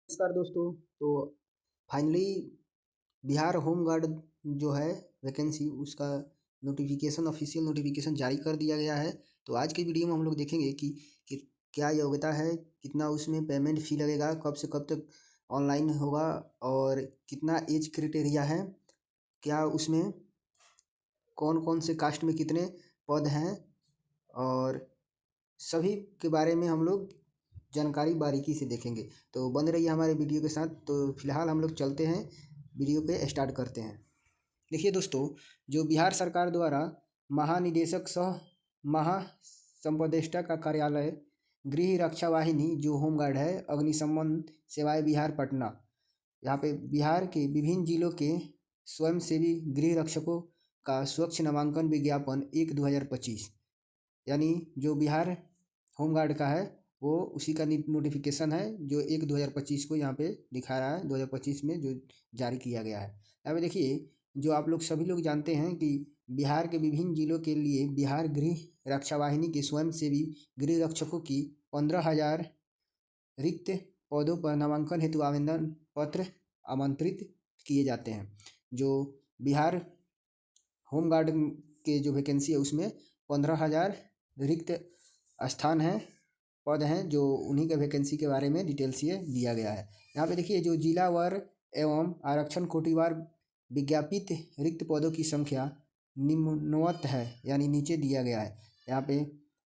नमस्कार दोस्तों। तो फाइनली बिहार होम गार्ड जो है वैकेंसी उसका नोटिफिकेशन ऑफिशियल नोटिफिकेशन जारी कर दिया गया है। तो आज की वीडियो में हम लोग देखेंगे कि क्या योग्यता है, कितना उसमें पेमेंट फ़ी लगेगा, कब से कब तक ऑनलाइन होगा और कितना एज क्राइटेरिया है, क्या उसमें कौन कौन से कास्ट में कितने पद हैं और सभी के बारे में हम लोग जानकारी बारीकी से देखेंगे। तो बने रहिए हमारे वीडियो के साथ। तो फिलहाल हम लोग चलते हैं, वीडियो पे स्टार्ट करते हैं। देखिए दोस्तों, जो बिहार सरकार द्वारा महानिदेशक सह महासंपदेष्टा का कार्यालय गृह रक्षा वाहिनी जो होमगार्ड है, अग्निशमन सेवाएं बिहार पटना, यहाँ पे बिहार के विभिन्न जिलों के स्वयंसेवी गृह रक्षकों का स्वच्छ नामांकन विज्ञापन 1/2025, यानी जो बिहार होमगार्ड का है वो उसी का नोटिफिकेशन है जो 1/2025 को यहाँ पे दिखा रहा है, 2025 में जो जारी किया गया है। यहाँ पे देखिए, जो आप लोग सभी लोग जानते हैं कि बिहार के विभिन्न जिलों के लिए बिहार गृह रक्षा वाहिनी के स्वयंसेवी गृह रक्षकों की 15,000 रिक्त पदों पर नामांकन हेतु आवेदन पत्र आमंत्रित किए जाते हैं। जो बिहार होमगार्ड के जो वैकेंसी है उसमें 15,000 रिक्त स्थान हैं, पद हैं, जो उन्हीं के वैकेंसी के बारे में डिटेल्स ये दिया गया है। यहाँ पे देखिए, जो जिला वर्ग एवं आरक्षण कोटिवार विज्ञापित रिक्त पदों की संख्या निम्नवत है, यानी नीचे दिया गया है। यहाँ पे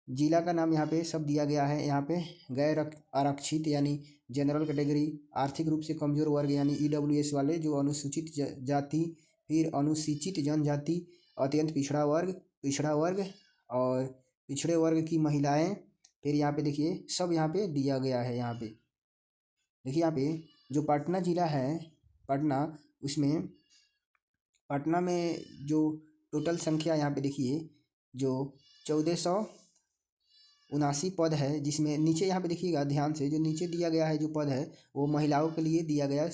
जिला का नाम यहाँ पे सब दिया गया है। यहाँ पे गैर आरक्षित यानी जनरल कैटेगरी, आर्थिक रूप से कमजोर वर्ग यानी EWS वाले, जो अनुसूचित जाति, फिर अनुसूचित जनजाति, अत्यंत पिछड़ा वर्ग और पिछड़े वर्ग की महिलाएं। फिर यहाँ पे देखिए सब यहाँ पे दिया गया है। यहाँ पे देखिए, यहाँ पे जो पटना जिला है, उसमें पटना में जो टोटल संख्या यहाँ पे देखिए जो 1479 पद है, जिसमें नीचे यहाँ पे देखिएगा ध्यान से, जो नीचे दिया गया है जो पद है वो महिलाओं के लिए दिया गया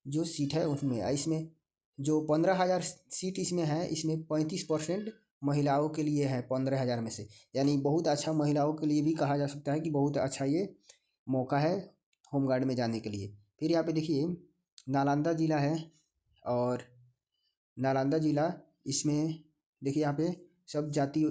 जो सीट है उसमें। इसमें जो 15,000 सीट इसमें है, इसमें 35% महिलाओं के लिए है 15,000 में से, यानी बहुत अच्छा, महिलाओं के लिए भी कहा जा सकता है कि बहुत अच्छा ये मौका है होमगार्ड में जाने के लिए। फिर यहाँ पे देखिए नालंदा जिला है, और नालंदा जिला इसमें देखिए यहाँ पे सब जाति,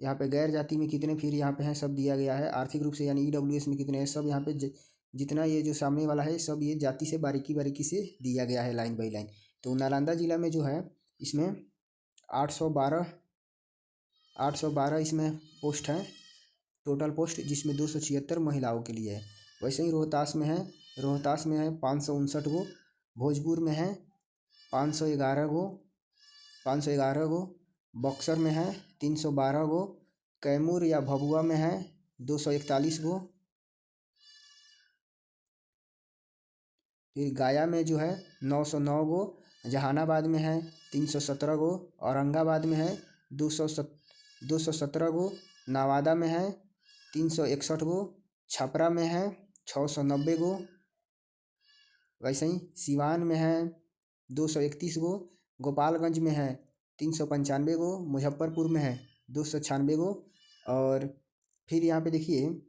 यहाँ पे गैर जाति में कितने फिर यहाँ पे हैं सब दिया गया है। आर्थिक रूप से यानी EWS में कितने हैं सब यहाँ पे जितना ये जो सामने वाला है सब ये जाति से बारीकी से दिया गया है लाइन बाई लाइन। तो नालंदा जिला में जो है इसमें 812 इसमें पोस्ट हैं, टोटल पोस्ट, जिसमें 276 महिलाओं के लिए है। वैसे ही रोहतास में है 559 गो, भोजपुर में है 511 गो, बक्सर में है 312 गो, कैमूर या भभुआ में है 241 गो, फिर गया में जो है 909 गो, जहानाबाद में है 317 गो, औरंगाबाद में है 217 गो, नवादा में है 361 गो, छपरा में है 690 गो, वैसे ही सिवान में है 231 गो, गोपालगंज में है 395 गो, मुजफ्फरपुर में है 296 गो, और फिर यहाँ पे देखिए,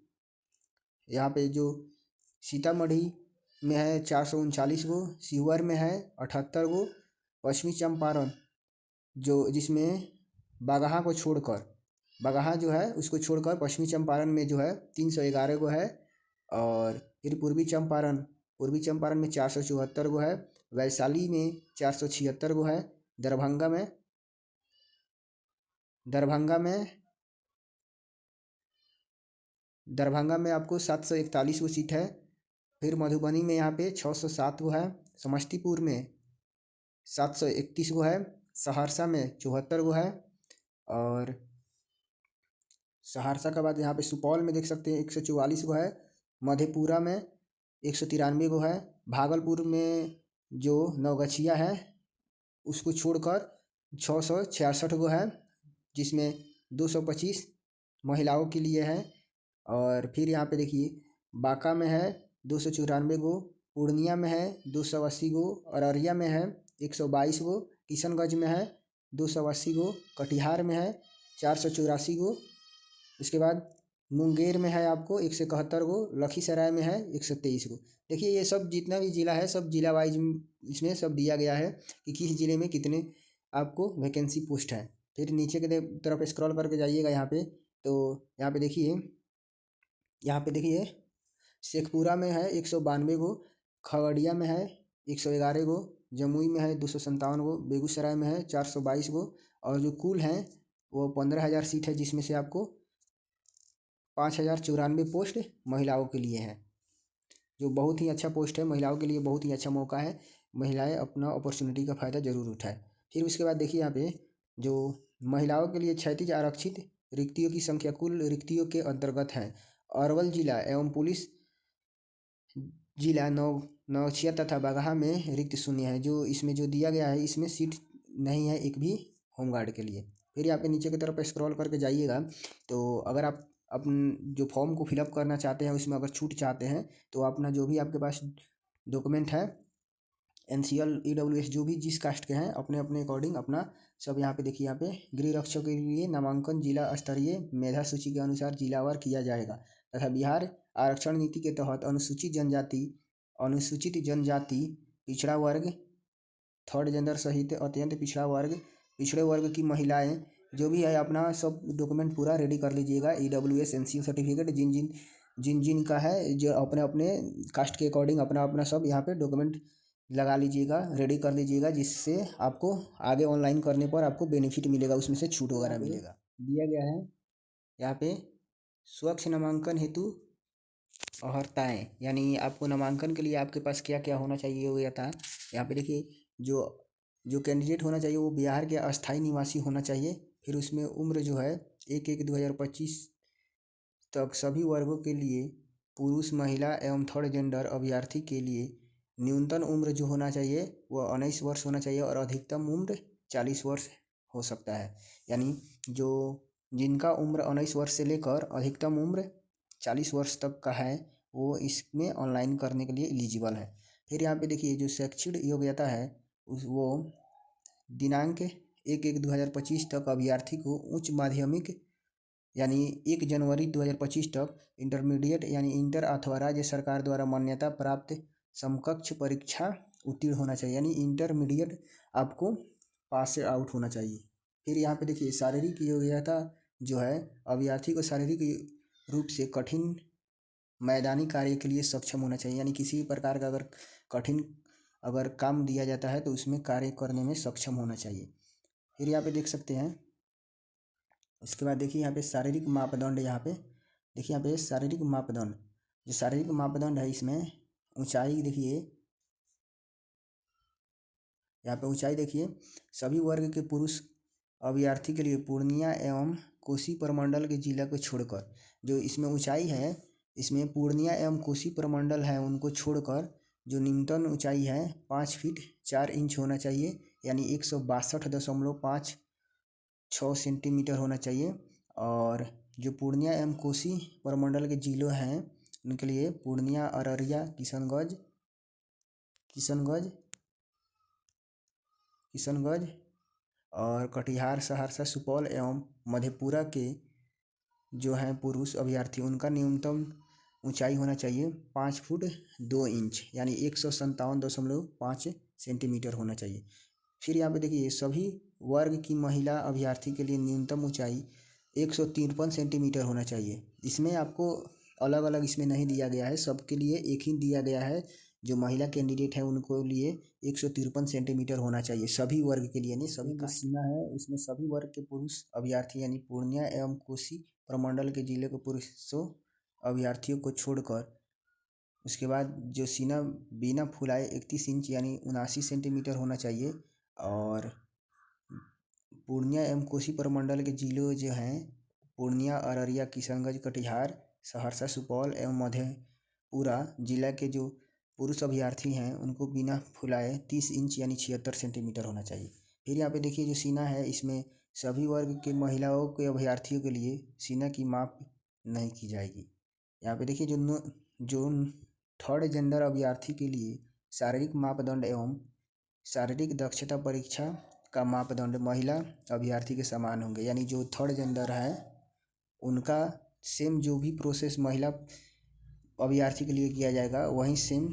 यहाँ पे जो सीतामढ़ी में है 439 गो, शिवहर में है 78 गो, पश्चिमी चंपारण जिसमें बगहा जो है उसको छोड़कर पश्चिमी चंपारण में जो है 311 गो है, और फिर पूर्वी चंपारण में 474 गो है, वैशाली में 476 गो है, दरभंगा में आपको 741 गो सीट है, फिर मधुबनी में यहाँ पे 607 गो है, समस्तीपुर में 731 गो है, सहरसा में 74 गो है, और सहरसा के बाद यहाँ पे सुपौल में देख सकते हैं 144 गो है, मधेपुरा में 193 गो है, भागलपुर में जो नवगछिया है उसको छोड़कर 666 गो है, जिसमें 225 महिलाओं के लिए है, और फिर यहाँ पे देखिए बांका में है 294 गो, पूर्णिया में है 280 गो, अररिया में है 122 गो, किशनगंज में है 280 गो, कटिहार में है 484 गो, इसके बाद मुंगेर में है आपको 171 गो, लखीसराय में है 123 गो। देखिए ये सब जितना भी ज़िला है सब जिला वाइज इसमें सब दिया गया है कि किस ज़िले में कितने आपको वैकेंसी पोस्ट है। फिर नीचे के तरफ स्क्रॉल करके जाइएगा यहाँ पे, तो यहाँ पे देखिए शेखपुरा में है 192 गो, खगड़िया में है 111 गो, जमुई में है 257 गो, बेगूसराय में है 422 गो, और जो कुल हैं वो 15,000 सीट है, जिसमें से आपको 5,094 पोस्ट महिलाओं के लिए है, जो बहुत ही अच्छा पोस्ट है। महिलाओं के लिए बहुत ही अच्छा मौका है, महिलाएं अपना अपॉर्चुनिटी का फ़ायदा ज़रूर उठाएं। फिर उसके बाद देखिए यहाँ पे जो महिलाओं के लिए क्षैतिज आरक्षित रिक्तियों की संख्या कुल रिक्तियों के अंतर्गत है। अरवल जिला एवं पुलिस जिला नौशिया तथा बगहा में रिक्त शून्य है। जो इसमें जो दिया गया है इसमें सीट नहीं है एक भी होमगार्ड के लिए। फिर यहाँ पे नीचे की तरफ स्क्रॉल करके जाइएगा, तो अगर आप अपन जो फॉर्म को फिलअप करना चाहते हैं उसमें अगर छूट चाहते हैं तो अपना जो भी आपके पास डॉक्यूमेंट है NCL EWS जो भी जिस कास्ट के हैं अपने अपने अकॉर्डिंग अपना सब यहाँ पे देखिए, यहाँ पे गृह रक्षक के लिए नामांकन जिला स्तरीय मेधा सूची के अनुसार जिलावार किया जाएगा तथा बिहार आरक्षण नीति के तहत अनुसूचित जनजाति पिछड़ा वर्ग थर्ड जेंडर सहित अत्यंत पिछड़ा वर्ग पिछड़े वर्ग की महिलाएं जो भी है अपना सब डॉक्यूमेंट पूरा रेडी कर लीजिएगा। EWS NCO सर्टिफिकेट जिन जिन का है जो अपने अपने कास्ट के अकॉर्डिंग अपना अपना सब यहाँ पे डॉक्यूमेंट लगा लीजिएगा, रेडी कर लीजिएगा, जिससे आपको आगे ऑनलाइन करने पर आपको बेनिफिट मिलेगा, उसमें से छूट वगैरह मिलेगा। दिया गया है यहाँ पे स्वच्छ नामांकन हेतु अर्हताएँ, यानी आपको नामांकन के लिए आपके पास क्या क्या होना चाहिए वो था। यहाँ पे देखिए जो कैंडिडेट होना चाहिए वो बिहार के अस्थायी निवासी होना चाहिए। फिर उसमें उम्र जो है 1/1/2025 तक सभी वर्गों के लिए पुरुष महिला एवं थर्ड जेंडर अभ्यर्थी के लिए न्यूनतम उम्र जो होना चाहिए वह 19 वर्ष होना चाहिए और अधिकतम उम्र 40 वर्ष हो सकता है। यानी जो जिनका उम्र 19 वर्ष से लेकर अधिकतम उम्र 40 वर्ष तक का है वो इसमें ऑनलाइन करने के लिए एलिजिबल है। फिर यहाँ पे देखिए जो शैक्षणिक योग्यता है वो दिनांक 1/1/2025 तक अभ्यर्थी को उच्च माध्यमिक यानी 1 जनवरी 2025 तक इंटरमीडिएट यानी इंटर अथवा राज्य सरकार द्वारा मान्यता प्राप्त समकक्ष परीक्षा उत्तीर्ण होना चाहिए, यानी इंटरमीडिएट आपको पास से आउट होना चाहिए। फिर यहाँ पे देखिए शारीरिक योग्यता जो है अभ्यर्थी को शारीरिक रूप से कठिन मैदानी कार्य के लिए सक्षम होना चाहिए, यानी किसी भी प्रकार का अगर कठिन अगर काम दिया जाता है तो उसमें कार्य करने में सक्षम होना चाहिए। फिर यहाँ पे देख सकते हैं, इसके बाद देखिए यहाँ पे शारीरिक मापदंड, यहाँ पे देखिए यहाँ पे शारीरिक मापदंड, जो शारीरिक मापदंड है इसमें ऊंचाई देखिए, यहाँ पे ऊंचाई देखिए सभी वर्ग के पुरुष अभ्यर्थी के लिए पूर्णिया एवं कोसी प्रमंडल के जिला को छोड़कर जो इसमें ऊंचाई है, इसमें पूर्णिया एवं कोसी प्रमंडल है उनको छोड़कर जो न्यूनतम ऊंचाई है 5 फीट 4 इंच होना चाहिए, यानी 162.56 सेंटीमीटर होना चाहिए। और जो पूर्णिया एवं कोसी प्रमंडल के जिलों हैं उनके लिए पूर्णिया अररिया किशनगंज और कटिहार सहरसा सुपौल एवं मधेपुरा के जो हैं पुरुष अभ्यर्थी उनका न्यूनतम ऊंचाई होना चाहिए 5 फुट 2 इंच, यानी 157.5 सेंटीमीटर होना चाहिए। फिर यहाँ पे देखिए सभी वर्ग की महिला अभ्यर्थी के लिए न्यूनतम ऊंचाई 153 सेंटीमीटर होना चाहिए। इसमें आपको अलग अलग इसमें नहीं दिया गया है, सबके लिए एक ही दिया गया है। जो महिला कैंडिडेट है उनको लिए 153 सेंटीमीटर होना चाहिए सभी वर्ग के लिए, नहीं सभी का सीमा है उसमें सभी वर्ग के पुरुष अभ्यर्थी यानी पूर्णिया एवं कोसी प्रमंडल के जिले के पुरुषों अभ्यर्थियों को छोड़कर उसके बाद जो सीना बिना फुलाए 31 इंच यानी 79 सेंटीमीटर होना चाहिए। और पूर्णिया एवं कोसी प्रमंडल के जिलों जो हैं पूर्णिया अररिया किशनगंज कटिहार सहरसा सुपौल एवं मधेपुरा जिला के जो पुरुष अभ्यर्थी हैं उनको बिना फुलाए 30 इंच यानी 76 सेंटीमीटर होना चाहिए। फिर यहाँ पे देखिए जो सीना है इसमें सभी वर्ग के महिलाओं के अभ्यर्थियों के लिए सीना की माप नहीं की जाएगी। यहाँ पे देखिए जो थर्ड जेंडर अभ्यर्थी के लिए शारीरिक मापदंड एवं शारीरिक दक्षता परीक्षा का मापदंड महिला अभ्यर्थी के समान होंगे, यानी जो थर्ड जेंडर है उनका सेम जो भी प्रोसेस महिला अभ्यर्थी के लिए किया जाएगा वहीं सेम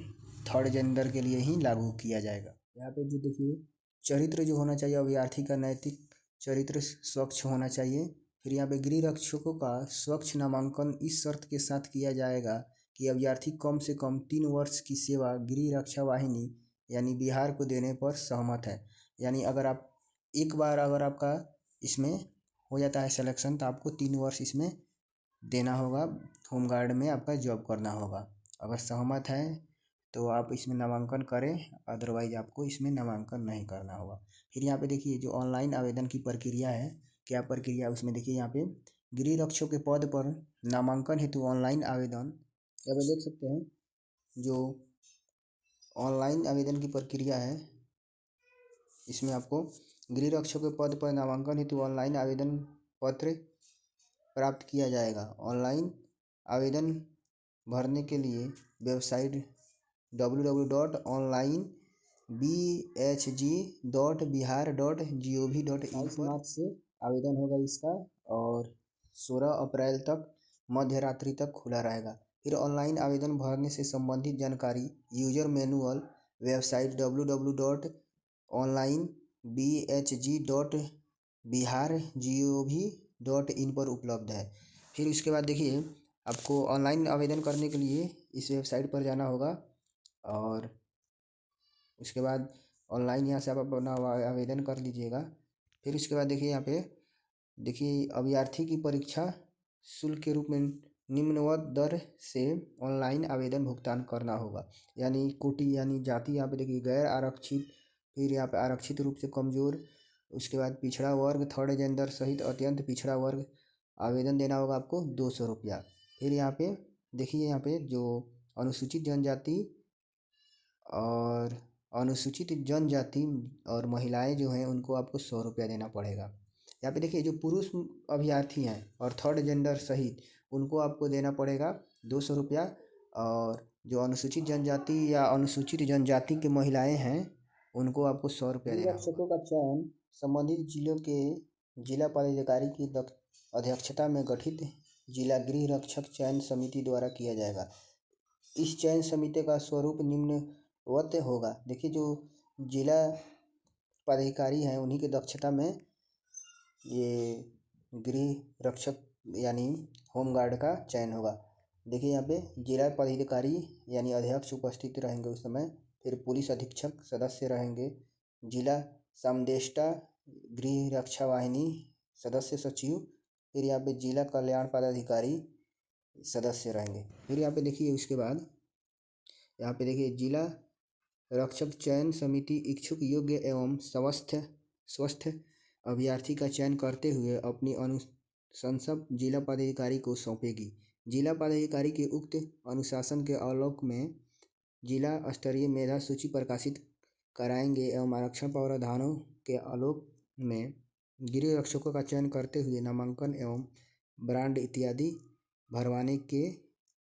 थर्ड जेंडर के लिए ही लागू किया जाएगा। यहाँ पे जो देखिए चरित्र जो होना चाहिए अभ्यर्थी का, नैतिक चरित्र स्वच्छ होना चाहिए। फिर यहाँ पे गृह रक्षकों का स्वच्छ नामांकन इस शर्त के साथ किया जाएगा कि अभ्यर्थी कम से कम 3 वर्ष की सेवा गृह रक्षा वाहिनी यानी बिहार को देने पर सहमत है। यानी अगर आप एक बार अगर आपका इसमें हो जाता है सिलेक्शन तो आपको 3 वर्ष इसमें देना होगा, होमगार्ड में आपका जॉब करना होगा। अगर सहमत है तो आप इसमें नामांकन करें, अदरवाइज आपको इसमें नामांकन नहीं करना होगा। फिर यहाँ पे देखिए जो ऑनलाइन आवेदन की प्रक्रिया है, क्या प्रक्रिया उसमें देखिए यहाँ पे गृह रक्षक के पद पर नामांकन हेतु ऑनलाइन आवेदन, यहाँ पे देख सकते हैं जो ऑनलाइन आवेदन की प्रक्रिया है इसमें आपको गृह रक्षक के पद पर नामांकन हेतु ऑनलाइन आवेदन पत्र प्राप्त किया जाएगा। ऑनलाइन आवेदन भरने के लिए वेबसाइट www.onlinebhg.bihar.gov.in मार्च से आवेदन होगा इसका और 16 अप्रैल तक मध्य रात्रि तक खुला रहेगा। फिर ऑनलाइन आवेदन भरने से संबंधित जानकारी यूजर मैनुअल वेबसाइट www.onlinebhg.bihar.gov.in पर उपलब्ध है। फिर उसके बाद देखिए आपको ऑनलाइन आवेदन करने के लिए इस वेबसाइट पर जाना होगा और उसके बाद ऑनलाइन यहाँ से आप अपना आवेदन कर लीजिएगा। फिर उसके बाद देखिए यहाँ पे देखिए अभ्यर्थी की परीक्षा शुल्क के रूप में निम्नवत दर से ऑनलाइन आवेदन भुगतान करना होगा। यानी कोटि यानी जाति यहाँ पे देखिए गैर आरक्षित, फिर यहाँ पे आरक्षित रूप से कमज़ोर, उसके बाद पिछड़ा वर्ग, थर्ड जेंडर सहित अत्यंत पिछड़ा वर्ग आवेदन देना होगा आपको 200 रुपया। फिर यहाँ पे देखिए यहाँ पे जो अनुसूचित जनजाति और महिलाएं जो हैं उनको आपको 100 रुपया देना पड़ेगा। यहाँ पे देखिए जो पुरुष अभ्यर्थी हैं और थर्ड जेंडर सहित उनको आपको देना पड़ेगा 200 रुपया, और जो अनुसूचित जनजाति या अनुसूचित जनजाति की महिलाएं हैं उनको आपको 100 रुपया देना होगा। रक्षकों का चयन संबंधित जिलों के जिला पदाधिकारी की अध्यक्षता में गठित जिला गृह रक्षक चयन समिति द्वारा किया जाएगा। इस चयन समिति का स्वरूप निम्नवत होगा। देखिए जो जिला पदाधिकारी हैं उन्हीं की दक्षता में ये गृह रक्षक यानी होमगार्ड का चयन होगा। देखिए यहाँ पे जिला पदाधिकारी यानी अध्यक्ष उपस्थित रहेंगे उस समय, फिर पुलिस अधीक्षक सदस्य रहेंगे, जिला समदेष्टा गृह रक्षा वाहिनी सदस्य सचिव, फिर यहाँ पे जिला कल्याण पदाधिकारी सदस्य रहेंगे। फिर यहाँ पे देखिए उसके बाद यहाँ पे देखिए जिला रक्षक चयन समिति इच्छुक योग्य एवं स्वस्थ अभ्यर्थी का चयन करते हुए अपनी अनुशंसा जिला पदाधिकारी को सौंपेगी। जिला पदाधिकारी के उक्त अनुशासन के आलोक में जिला स्तरीय मेधा सूची प्रकाशित कराएंगे एवं आरक्षण प्रावधानों के आलोक में गृह रक्षकों का चयन करते हुए नामांकन एवं ब्रांड इत्यादि भरवाने के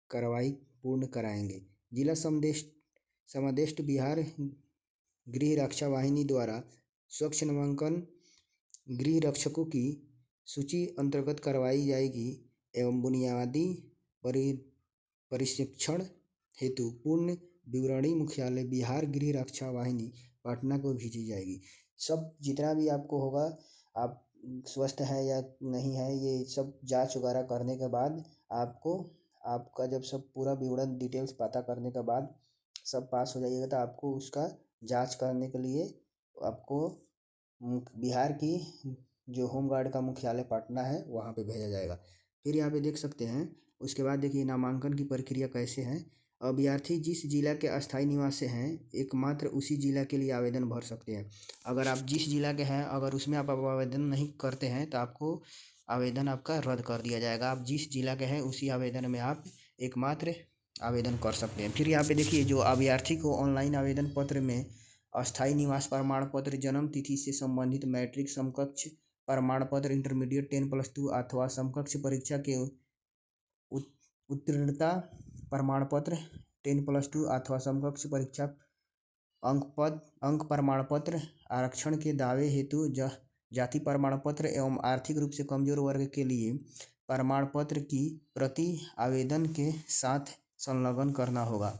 कार्रवाई पूर्ण कराएंगे। जिला समदेष्ट बिहार गृह रक्षा वाहिनी द्वारा स्वच्छ नामांकन गृह रक्षकों की सूची अंतर्गत करवाई जाएगी एवं बुनियादी प्रशिक्षण हेतु पूर्ण विवरणी मुख्यालय बिहार गृह रक्षा वाहिनी पटना को भेजी जाएगी। सब जितना भी आपको होगा, आप स्वस्थ है या नहीं है, ये सब जांच वगैरह करने के बाद आपका जब सब पूरा विवरण डिटेल्स पता करने के बाद सब पास हो जाइएगा तो आपको उसका जांच करने के लिए आपको बिहार की जो होमगार्ड का मुख्यालय पटना है वहाँ पे भेजा जाएगा। फिर यहाँ पे देख सकते हैं उसके बाद देखिए नामांकन की प्रक्रिया कैसे है। अभ्यर्थी जिस जिला के अस्थायी निवासी हैं एकमात्र उसी जिला के लिए आवेदन भर सकते हैं। अगर आप जिस जिला के हैं अगर उसमें आप आवेदन नहीं करते हैं तो आपको आवेदन आपका रद्द कर दिया जाएगा। आप जिस जिला के हैं उसी आवेदन में आप एकमात्र आवेदन कर सकते हैं। फिर यहाँ पे देखिए जो अभ्यर्थी को ऑनलाइन आवेदन पत्र में अस्थायी निवास प्रमाण पत्र, जन्म तिथि से संबंधित मैट्रिक समकक्ष प्रमाण पत्र, इंटरमीडिएट 10+2 अथवा समकक्ष परीक्षा के उत्तीर्णता प्रमाण पत्र 10+2 अथवा समकक्ष परीक्षा अंक प्रमाण पत्र, आरक्षण के दावे हेतु जाति प्रमाण पत्र एवं आर्थिक रूप से कमजोर वर्ग के लिए प्रमाण पत्र की प्रति आवेदन के साथ संलग्न करना होगा।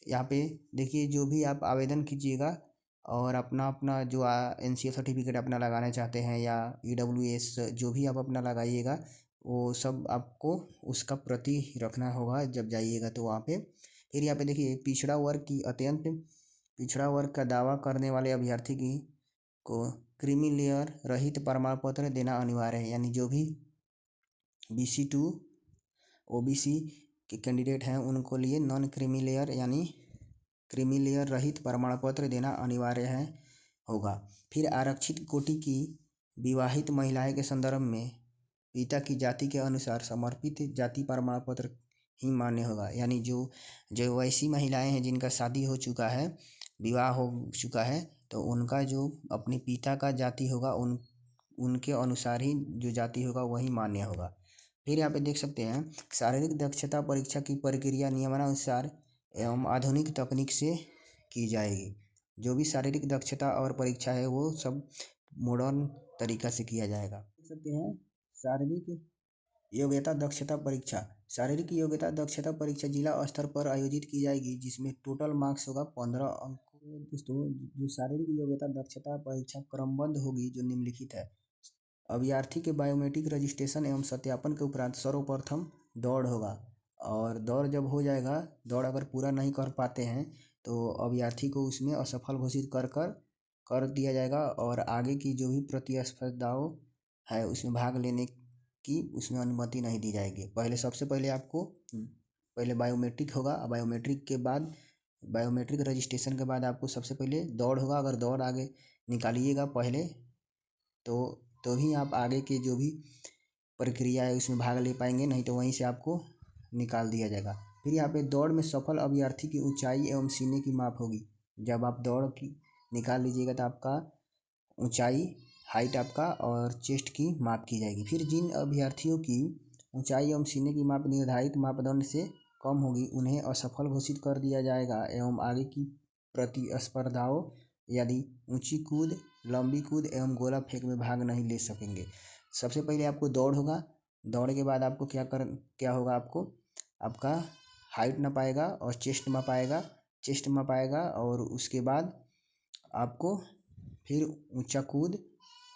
यहाँ पे देखिए, जो भी आप आवेदन कीजिएगा और अपना जो NCA सर्टिफिकेट अपना लगाना चाहते हैं या EWS जो भी आप अपना लगाइएगा, वो सब आपको उसका प्रति रखना होगा जब जाइएगा तो वहाँ पे। फिर यहाँ पे देखिए, पिछड़ा वर्ग की अत्यंत पिछड़ा वर्ग का दावा करने वाले अभ्यर्थी को क्रीमी लेयर रहित प्रमाण पत्र देना अनिवार्य है। यानी जो भी BC2 OBC के कैंडिडेट हैं उनको लिए नॉन क्रीमी लेयर यानी क्रीमी लेयर रहित प्रमाण पत्र देना अनिवार्य है होगा। फिर आरक्षित कोटि की विवाहित महिलाएं के संदर्भ में पिता की जाति के अनुसार समर्पित जाति प्रमाण पत्र ही मान्य होगा। यानी जो वैसी महिलाएं हैं जिनका शादी हो चुका है, विवाह हो चुका है, तो उनका जो अपने पिता का जाति होगा उनके अनुसार ही जो जाति होगा वही मान्य होगा। फिर यहाँ पे देख सकते हैं, शारीरिक दक्षता परीक्षा की प्रक्रिया नियमानुसार एवं आधुनिक तकनीक से की जाएगी। जो भी शारीरिक दक्षता और परीक्षा है वो सब मॉडर्न तरीका से किया जाएगा। देख सकते हैं, शारीरिक योग्यता दक्षता परीक्षा। शारीरिक योग्यता दक्षता परीक्षा जिला स्तर पर आयोजित की जाएगी, जिसमें टोटल मार्क्स होगा 15 अंक। दोस्तों, जो शारीरिक योग्यता दक्षता परीक्षा क्रमबद्ध होगी जो निम्नलिखित है। अभ्यर्थी के बायोमेट्रिक रजिस्ट्रेशन एवं सत्यापन के उपरांत सर्वप्रथम दौड़ होगा, और दौड़ जब हो जाएगा, दौड़ अगर पूरा नहीं कर पाते हैं तो अभ्यर्थी को उसमें असफल घोषित कर दिया जाएगा और आगे की जो भी प्रतिस्पर्धाओं है उसमें भाग लेने की उसमें अनुमति नहीं दी जाएगी। सबसे पहले आपको बायोमेट्रिक होगा। बायोमेट्रिक के बाद बायोमेट्रिक रजिस्ट्रेशन के बाद आपको सबसे पहले दौड़ होगा। अगर दौड़ आगे निकालिएगा पहले तो ही आप आगे के जो भी प्रक्रिया है उसमें भाग ले पाएंगे, नहीं तो वहीं से आपको निकाल दिया जाएगा। फिर यहाँ पे दौड़ में सफल अभ्यर्थी की ऊंचाई एवं सीने की माप होगी। जब आप दौड़ की निकाल लीजिएगा तो आपका ऊंचाई, हाइट आपका और चेस्ट की माप की जाएगी। फिर जिन अभ्यर्थियों की ऊंचाई एवं सीने की माप निर्धारित मापदंड से कम होगी उन्हें असफल घोषित कर दिया जाएगा एवं आगे की प्रतिस्पर्धाओं यदि ऊंची कूद, लंबी कूद एवं गोला फेंक में भाग नहीं ले सकेंगे। सबसे पहले आपको दौड़ होगा। दौड़ के बाद आपको क्या होगा, आपका हाइट नापाएगा और चेस्ट मापाएगा और उसके बाद आपको फिर ऊंचा कूद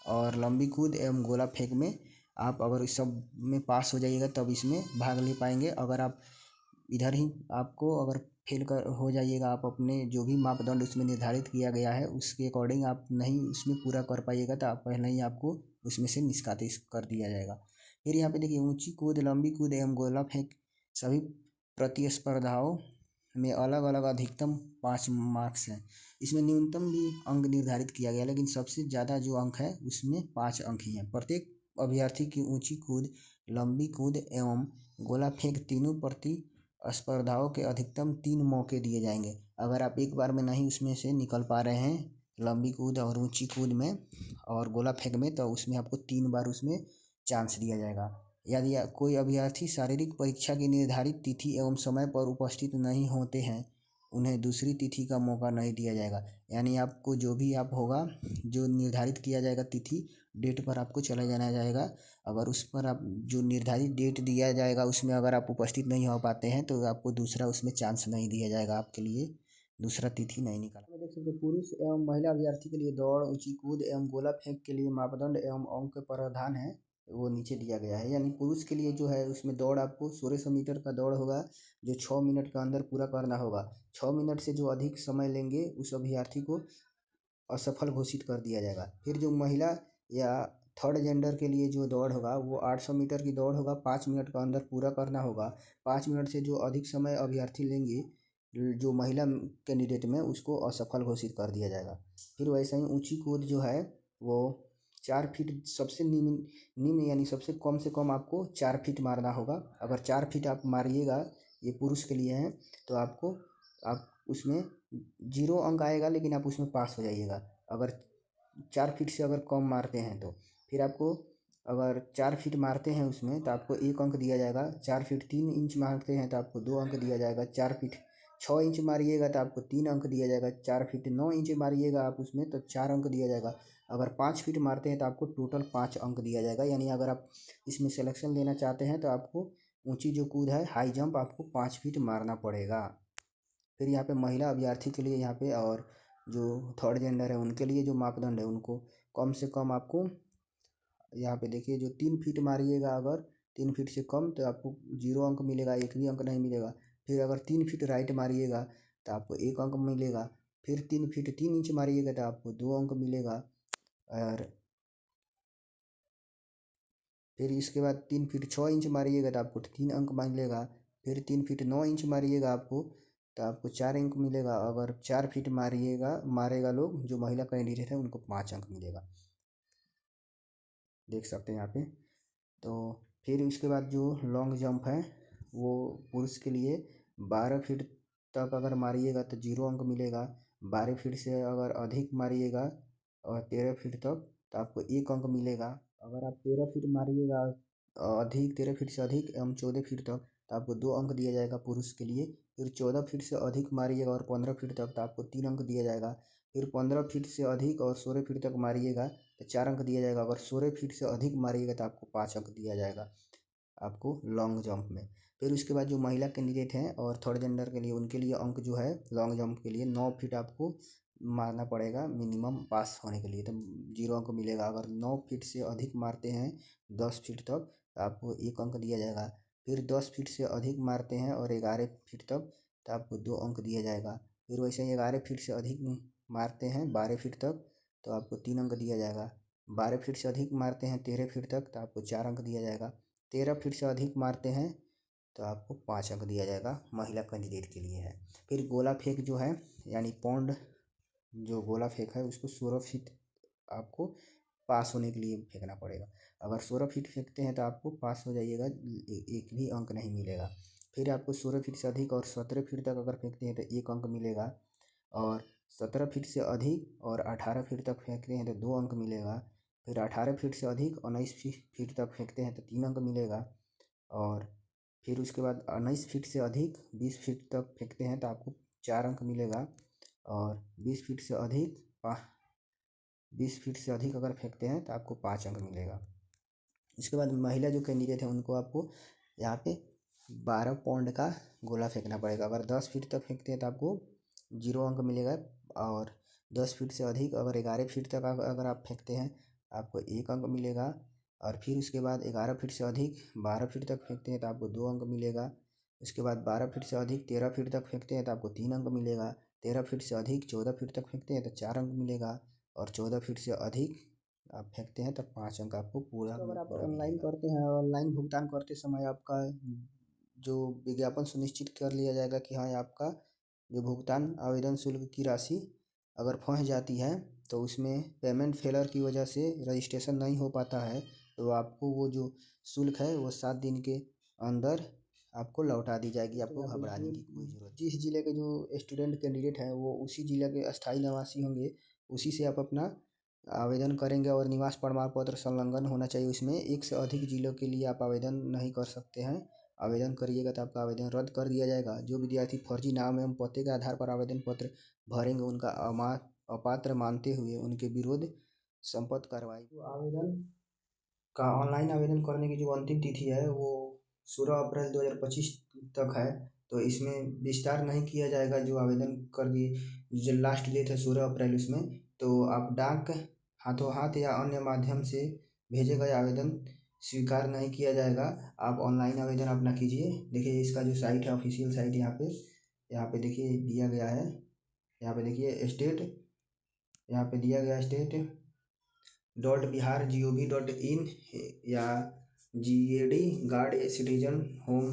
और लंबी कूद एवं गोला फेंक में आप अगर इस सब में पास हो जाइएगा तब इसमें भाग ले पाएंगे। अगर आप इधर ही आपको अगर फेल हो जाइएगा, आप अपने जो भी मापदंड उसमें निर्धारित किया गया है उसके अकॉर्डिंग आप नहीं उसमें पूरा कर पाइएगा तो आप पहले ही आपको उसमें से निष्कासित कर दिया जाएगा। फिर यहाँ पे देखिए, ऊंची कूद, लंबी कूद एवं गोला फेंक सभी प्रतिस्पर्धाओं में अलग अलग अधिकतम 5 मार्क्स हैं। इसमें न्यूनतम भी अंक निर्धारित किया गया, लेकिन सबसे ज़्यादा जो अंक है उसमें 5 अंक ही हैं। प्रत्येक अभ्यर्थी की ऊंची कूद, लंबी कूद एवं गोला फेंक तीनों प्रतिस्पर्धाओं के अधिकतम 3 मौके दिए जाएंगे। अगर आप एक बार में नहीं उसमें से निकल पा रहे हैं लंबी कूद और ऊंची कूद में और गोला फेंक में, तो उसमें आपको 3 बार उसमें चांस दिया जाएगा। यदि कोई अभ्यर्थी शारीरिक परीक्षा की निर्धारित तिथि एवं समय पर उपस्थित नहीं होते हैं, उन्हें दूसरी तिथि का मौका नहीं दिया जाएगा। यानी आपको जो भी आप होगा, जो निर्धारित किया जाएगा तिथि, डेट पर आपको चला जाना जाएगा। अगर उस पर आप जो निर्धारित डेट दिया जाएगा उसमें अगर आप उपस्थित नहीं हो पाते हैं तो आपको दूसरा उसमें चांस नहीं दिया जाएगा, आपके लिए दूसरा तिथि नहीं निकाला। देख सकते, पुरुष एवं महिला अभ्यर्थी के लिए दौड़, ऊंची कूद एवं गोला फेंक के लिए मापदंड एवं अंक प्रावधान है वो नीचे दिया गया है। यानी पुरुष के लिए जो है उसमें दौड़ आपको 1600 मीटर का दौड़ होगा जो 6 मिनट के अंदर पूरा करना होगा। 6 मिनट से जो अधिक समय लेंगे उस अभ्यर्थी को असफल घोषित कर दिया जाएगा। फिर जो महिला या थर्ड जेंडर के लिए जो दौड़ होगा वो 800 मीटर की दौड़ होगा, 5 मिनट के अंदर पूरा करना होगा। 5 मिनट से जो अधिक समय अभ्यर्थी लेंगे जो महिला कैंडिडेट में, उसको असफल घोषित कर दिया जाएगा। फिर वैसे ही ऊंची कूद जो है वो 4 फीट सबसे निम्न यानी सबसे कम से कम आपको 4 फीट मारना होगा। अगर 4 फीट आप मारिएगा, ये पुरुष के लिए है, तो आप उसमें 0 अंक आएगा, लेकिन आप उसमें पास हो जाइएगा अगर 4 फीट से अगर कम मारते हैं तो। फिर आपको अगर 4 फीट मारते हैं उसमें तो आपको 1 अंक दिया जाएगा। 4 फीट 3 इंच मारते हैं तो आपको 2 अंक दिया जाएगा। 4 फीट 6 इंच मारिएगा तो आपको 3 अंक दिया जाएगा। 4 फीट 9 इंच मारिएगा आप उसमें तो 4 अंक दिया जाएगा। अगर 5 फीट मारते हैं तो आपको टोटल 5 अंक दिया जाएगा। यानी अगर आप इसमें सिलेक्शन लेना चाहते हैं तो आपको ऊंची जो कूद है हाई जंप आपको 5 फीट मारना पड़ेगा। फिर यहाँ पे महिला अभ्यर्थी के लिए यहाँ पे और जो थर्ड जेंडर है उनके लिए जो मापदंड है उनको कम से कम आपको यहाँ पे देखिए जो 3 फीट मारिएगा अगर 3 फीट से कम तो आपको 0 अंक मिलेगा, एक भी अंक नहीं मिलेगा। फिर अगर 3 फीट राइट मारिएगा तो आपको 1 अंक मिलेगा। फिर 3 फीट 3 इंच मारिएगा तो आपको 2 अंक मिलेगा। और फिर इसके बाद 3 फीट 6 इंच मारिएगा तो आपको 3 अंक मिलेगा। फिर 3 फीट 9 इंच मारिएगा आपको तो आपको 4 अंक मिलेगा। अगर 4 फीट मारेगा लोग जो महिला कैंडिडेट है उनको 5 अंक मिलेगा, देख सकते हैं यहाँ पे। तो फिर उसके बाद जो लॉन्ग जंप है वो पुरुष के लिए 12 फीट तक अगर मारिएगा तो 0 अंक मिलेगा। 12 फीट से अगर अधिक मारिएगा और 13 फीट तक तो आपको 1 अंक मिलेगा। अगर आप 13 फीट मारिएगा अधिक 13 फीट से अधिक एवं 14 फीट तक तो आपको 2 अंक दिया जाएगा पुरुष के लिए। फिर 14 फीट से अधिक मारिएगा और 15 फीट तक तो आपको 3 अंक दिया जाएगा। फिर 15 फीट से अधिक और 16 फीट तक मारिएगा तो 4 अंक दिया जाएगा। अगर 16 फीट से अधिक मारिएगा तो आपको 5 अंक दिया जाएगा आपको लॉन्ग जंप में। फिर उसके बाद जो महिला कैंडिडेट हैं और थर्ड जेंडर के लिए उनके लिए अंक जो है लॉन्ग जंप के लिए 9 फीट आपको मारना पड़ेगा मिनिमम पास होने के लिए, तो 0 अंक मिलेगा। अगर 9 फीट से अधिक मारते हैं 10 फीट तक तो आपको 1 अंक दिया जाएगा। फिर 10 फीट से अधिक मारते हैं और 11 फीट तक तो आपको 2 अंक दिया जाएगा। फिर वैसे ही 11 फीट से अधिक मारते हैं 12 फीट तक तो आपको 3 अंक दिया जाएगा। 12 फीट से अधिक मारते हैं 13 फीट तक तो आपको 4 अंक दिया जाएगा। 13 फीट से अधिक मारते हैं तो आपको 5 अंक दिया जाएगा, महिला कैंडिडेट के लिए है। फिर गोला फेंक जो है यानी पौंड जो गोला फेंक है उसको 16 फीट आपको पास होने के लिए फेंकना पड़ेगा। अगर 16 फीट फेंकते हैं तो आपको पास हो जाइएगा, एक भी अंक नहीं मिलेगा। फिर आपको 16 फीट से अधिक और 17 फीट तक अगर फेंकते हैं तो 1 अंक मिलेगा। और 17 फीट से अधिक और 18 फीट तक फेंकते हैं तो 2 अंक मिलेगा। फिर 18 फीट से अधिक 19 फीट तक फेंकते हैं तो 3 अंक मिलेगा। और फिर उसके बाद 19 फीट से अधिक 20 फीट तक फेंकते हैं तो आपको 4 अंक मिलेगा। और 20 फीट से अधिक 20 फीट से अधिक अगर फेंकते हैं तो आपको 5 अंक मिलेगा। इसके बाद महिला जो कैंडिडेट है उनको आपको यहाँ पे 12 पाउंड का गोला फेंकना पड़ेगा। अगर 10 फीट तक फेंकते हैं तो आपको 0 अंक मिलेगा। और 10 फीट से अधिक अगर 11 फीट तक अगर आप फेंकते हैं आपको 1 अंक मिलेगा। और फिर उसके बाद 11 फीट से अधिक 12 फीट तक फेंकते हैं तो आपको 2 अंक मिलेगा। उसके बाद 12 फीट से अधिक 13 फीट तक फेंकते हैं तो आपको 3 अंक मिलेगा। 13 फीट से अधिक 14 फीट तक फेंकते हैं तो 4 अंक मिलेगा। और 14 फीट से अधिक आप फेंकते हैं तो 5 अंक आपको पूरा। तो अगर आप ऑनलाइन करते हैं ऑनलाइन भुगतान करते समय आपका जो विज्ञापन सुनिश्चित कर लिया जाएगा कि हाँ आपका जो भुगतान आवेदन शुल्क की राशि अगर फंस जाती है तो उसमें पेमेंट फेलर की वजह से रजिस्ट्रेशन नहीं हो पाता है तो आपको वो जो शुल्क है वो 7 दिन के अंदर आपको लौटा दी जाएगी। आपको घबराने की कोई ज़रूरत नहीं। जिस जिले के जो स्टूडेंट कैंडिडेट हैं वो उसी जिले के अस्थायी निवासी होंगे, उसी से आप अपना आवेदन करेंगे। और निवास प्रमाण पत्र संलग्न होना चाहिए उसमें। एक से अधिक जिलों के लिए आप आवेदन नहीं कर सकते हैं। आवेदन करिएगा तो आपका आवेदन रद्द कर दिया जाएगा। जो विद्यार्थी फर्जी नाम एवं पते के आधार पर आवेदन पत्र भरेंगे उनका अपात्र मानते हुए उनके विरुद्ध संपत्ति कार्रवाई। तो आवेदन का ऑनलाइन आवेदन करने की जो अंतिम तिथि है वो 16 अप्रैल 2025 तक है। तो इसमें विस्तार नहीं किया जाएगा। जो आवेदन कर दिए जो लास्ट डेट है 16 अप्रैल उसमें, तो आप डाक हाथों हाथ या अन्य माध्यम से भेजे गए आवेदन स्वीकार नहीं किया जाएगा। आप ऑनलाइन आवेदन अपना कीजिए। देखिए इसका जो साइट है ऑफिशियल साइट यहाँ पे देखिए दिया गया है। यहाँ पे देखिए स्टेट, यहाँ पे दिया गया state.bihar.gov.in या GAD guard citizen home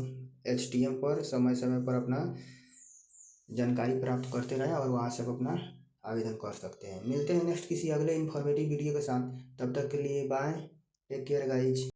HTM पर समय समय पर अपना जानकारी प्राप्त करते रहें और वहाँ से आप अपना आवेदन कर सकते हैं। मिलते हैं नेक्स्ट किसी अगले इन्फॉर्मेटिव वीडियो के साथ। तब तक के लिए बाय, टेक केयर गाइज।